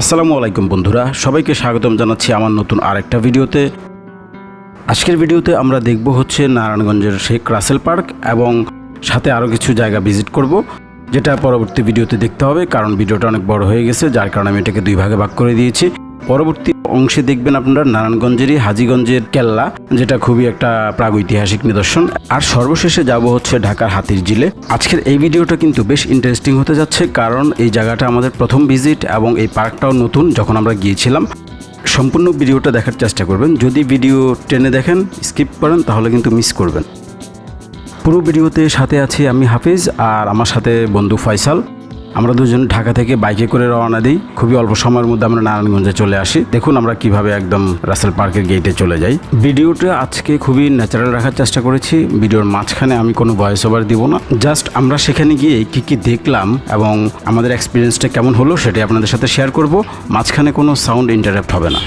আসসালামু আলাইকুম বন্ধুরা, সবাইকে স্বাগতম জানাচ্ছি আমার নতুন আরেকটা ভিডিওতে। আজকের ভিডিওতে আমরা দেখব হচ্ছে নারায়ণগঞ্জের শেখ রাসেল পার্ক এবং সাথে আরও কিছু জায়গা ভিজিট করব, যেটা পরবর্তী ভিডিওতে দেখতে হবে কারণ ভিডিওটা অনেক বড় হয়ে গেছে, যার কারণে আমি এটাকে দুই ভাগে ভাগ করে দিয়েছি। পরবর্তী অংশে দেখবেন আপনারা নারায়ণগঞ্জেরই হাজীগঞ্জের কেল্লা, যেটা খুবই একটা প্রাগৈতিহাসিক নিদর্শন, আর সর্বশেষে যাব হচ্ছে ঢাকার হাতির ঝিলে। আজকের এই ভিডিওটা কিন্তু বেশ ইন্টারেস্টিং হতে যাচ্ছে কারণ এই জায়গাটা আমাদের প্রথম ভিজিট এবং এই পার্কটাও নতুন যখন আমরা গিয়েছিলাম। সম্পূর্ণ ভিডিওটা দেখার চেষ্টা করবেন, যদি ভিডিও টেনে দেখেন স্কিপ করেন তাহলে কিন্তু মিস করবেন। পুরো ভিডিওতে সাথে আছি আমি হাফিজ আর আমার সাথে বন্ধু ফয়সাল। আমরা দুজন ঢাকা থেকে বাইকে করে রওনা দিই, খুবই অল্প সময়ের মধ্যে আমরা নারায়ণগঞ্জে চলে আসি। দেখুন আমরা কিভাবে একদম রাসেল পার্কের গেটে চলে যাই। ভিডিওটা আজকে খুবই ন্যাচারাল রাখার চেষ্টা করেছি, ভিডিওর মাঝখানে আমি কোনো ভয়েস ওভার দিব না, জাস্ট আমরা সেখানে গিয়ে কি কি দেখলাম এবং আমাদের এক্সপিরিয়েন্সটা কেমন হলো সেটাই আপনাদের সাথে শেয়ার করব। মাঝখানে কোনো সাউন্ড ইন্টারাপ্ট হবে না।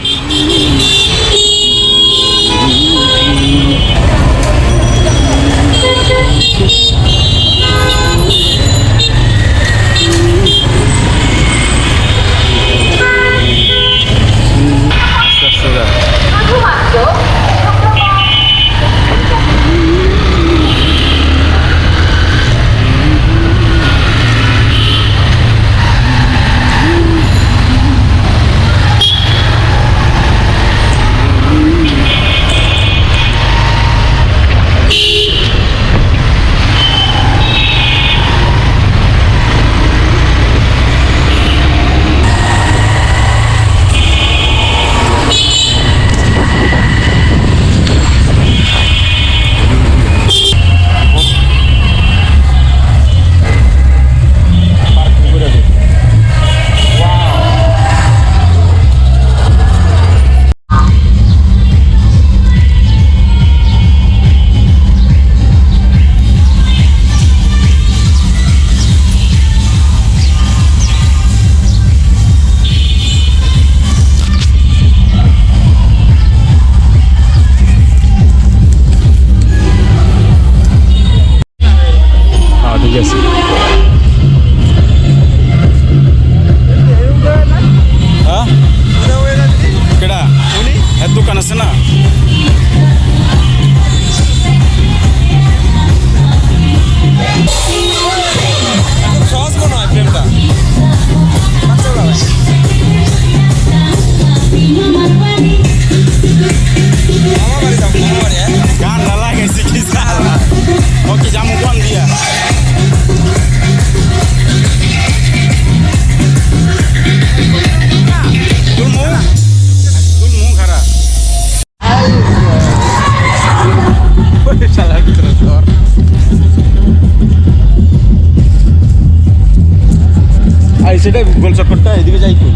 দোকান আছে না, সহজ মনে হয় প্রেমটা। গান না লাগাইছি কি ওকে জামু কোন দিয়া সেটাই গোল চক্করটা এদিকে যাই তো।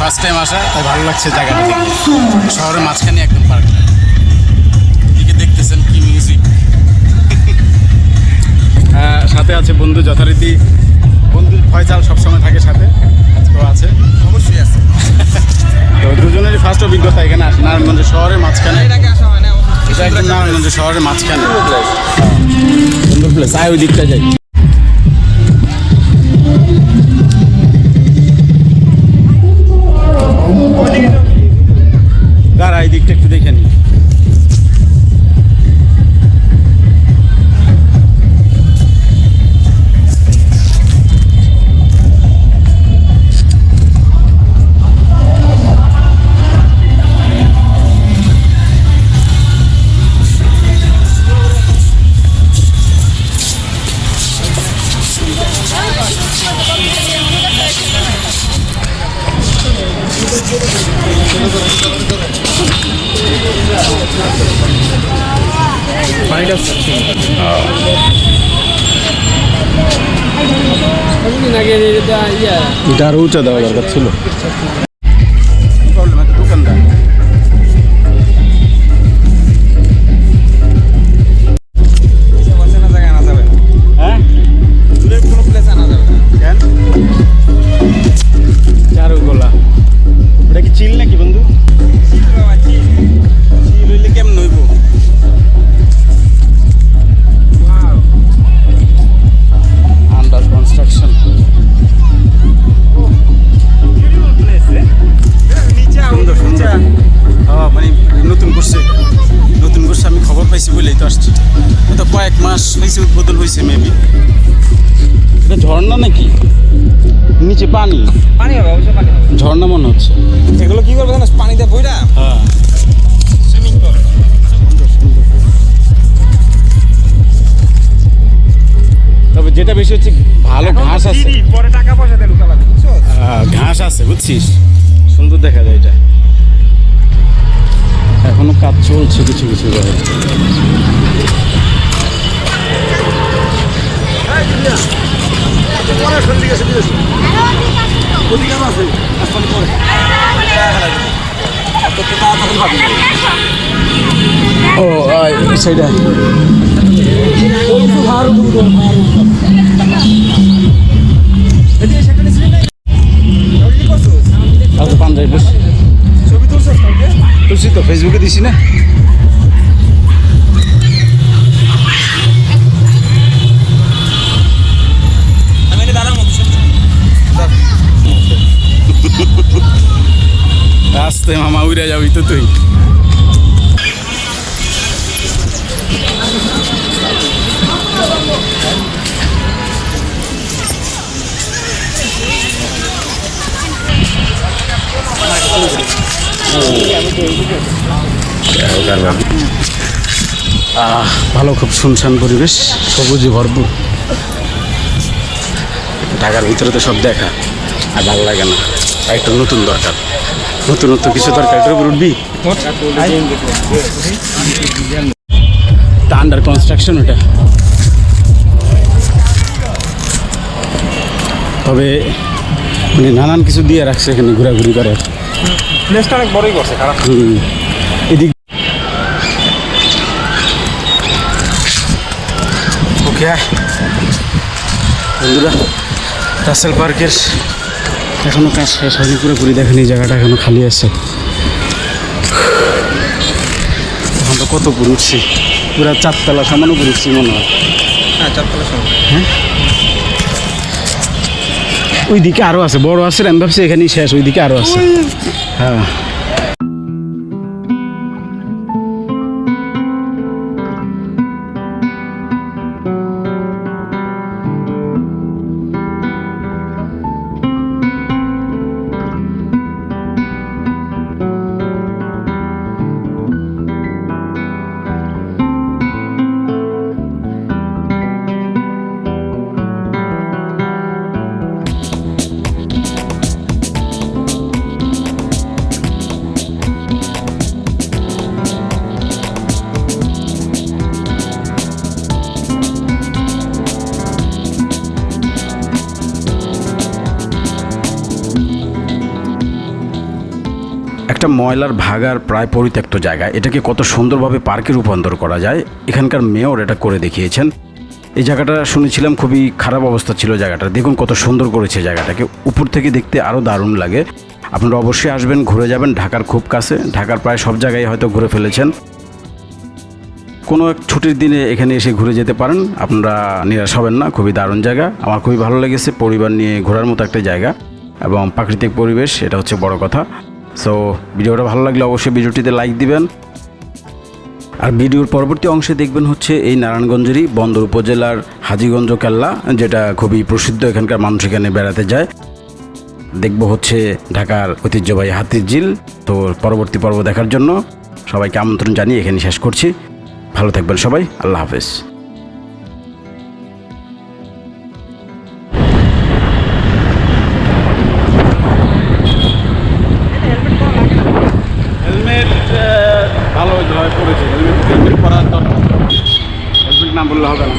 ফার্স্ট টাইম আসা, তাই ভালো লাগছে জায়গাটা দেখে। শহরের মাঝখানে একদম পার্কটা, এদিকে দেখতেছেন কি মিউজিক। সাথে আছে বন্ধু যথারীতি বন্ধুর ফয়সাল সবসময় থাকে সাথে, আজকেও আছে, অবশ্যই আছে। তো দুজনেরই ফার্স্ট অভিজ্ঞতা এখানে আসে নারায়ণগঞ্জ শহরের মাঝখানে। এর আগে আসা হয় না, এটা একদম নারায়ণগঞ্জ শহরের মাঝখানে সুন্দর প্লেস। আয় ওই দিকটা যাই। দাঁড়া এই দিকটা একটু দেখে নি। এটা আরো উঁচা দেওয়া দরকার ছিল। প্রবলেম একটা দোকানদার জায়গায় আনা যাবে না, হ্যাঁ দূরের কোনো প্লেস আনা যাবে না। কেন চারু গোলা ওটা কি চিল নাকি বন্ধু? চিল হইলে কেমন হইব? Under construction. সুন্দর সুন্দর। মানে নতুন করছে, নতুন করছে, আমি খবর পাইছি বলেই তো আসছি। তো কয়েক মাস হয়েছে, উদ্বোধন হয়েছে মেবি। এটা ঝর্ণা নাকি? নিচে পানি পানি হবে, অবশ্যই পানি হবে। ঝর্ণা মনে হচ্ছে। এগুলো কি করবে জানো, পানিতে বইরা হ্যাঁ সুইমিং করে। সুন্দর সুন্দর। তবে যেটা বেশি হচ্ছে ভালো ঘাস আছে, পরে টাকা পয়সা দিয়ে ঢুকা লাগবে, বুঝছো? ঘাস আছে বুঝছিস, সুন্দর দেখা যায় এটা। এখনো কাজ চলছে কিছু কিছু জায়গায়। ও সেইটা পাঞ্জাবি বস ছবি তুলছিস কালকে? তুলছি তো, ফেসবুকে দিছি না। আমি এটা দাঁড়াবো, আস্তে মামা উড়ে যাবি তো তুই। ভালো, খুব শুনশান পরিবেশ, সবুজে ভরপুর। ঢাকার ভিতরে তো সব দেখা আর ভালো লাগে না, একটা নতুন দরকার, নতুনত্ব কিছু দরকার। এটার উপর উঠবি? আন্ডার কনস্ট্রাকশন ওটা। তবে মানে নানান কিছু দিয়ে রাখছে এখানে ঘোরাঘুরি করে। প্লেসটা অনেক বড়ই করছে, খারাপ। এদিক ওকে বন্ধুরা, রাসেল পার্কের এখনো কাজ শেষ হয়নি, পুরোপুরি দেখেন। এই জায়গাটা এখনো খালি আছে। আমরা কত উপরে উঠছি, পুরো 4 তলা সমান উপরে উঠছি মনে হয়। হ্যাঁ, 4 তলা সমান। হ্যাঁ, ওইদিকে আরো আছে, বড় আছে। আমি ভাবছি এখানেই শেষ, ওইদিকে আরো আছে। হ্যাঁ, একটা ময়লার ভাগার প্রায় পরিত্যক্ত জায়গা, এটাকে কত সুন্দরভাবে পার্কে রূপান্তর করা যায়। এখানকার মেয়র এটা করে দেখিয়েছেন। এই জায়গাটা শুনেছিলাম খুবই খারাপ অবস্থা ছিল জায়গাটা। দেখুন কত সুন্দর করেছে জায়গাটাকে, উপর থেকে দেখতে আরও দারুণ লাগে। আপনারা অবশ্যই আসবেন, ঘুরে যাবেন। ঢাকার খুব কাছে, ঢাকার প্রায় সব জায়গায় হয়তো ঘুরে ফেলেছেন। কোনো এক ছুটির দিনে এখানে এসে ঘুরে যেতে পারেন, আপনারা নিরাশ হবেন না। খুবই দারুণ জায়গা, আমার খুবই ভালো লেগেছে। পরিবার নিয়ে ঘোরার মতো একটা জায়গা এবং প্রাকৃতিক পরিবেশ, এটা হচ্ছে বড় কথা। সো ভিডিওটা ভালো লাগলে অবশ্যই ভিডিওটিতে লাইক দিবেন। আর ভিডিওর পরবর্তী অংশে দেখবেন হচ্ছে এই নারায়ণগঞ্জেরই বন্দর উপজেলার হাজীগঞ্জ কেল্লা, যেটা খুবই প্রসিদ্ধ। এখানকার মানুষ এখানে বেড়াতে যায়। দেখব হচ্ছে ঢাকার ঐতিহ্যবাহী হাতির ঝিল। তো পরবর্তী পর্ব দেখার জন্য সবাইকে আমন্ত্রণ জানিয়ে এখানে শেষ করছি। ভালো থাকবেন সবাই, আল্লাহ হাফেজ। হেলমেট ভালো করেছে, হেলমেট পরার দরকার, হেলমেট না বললে হবে না।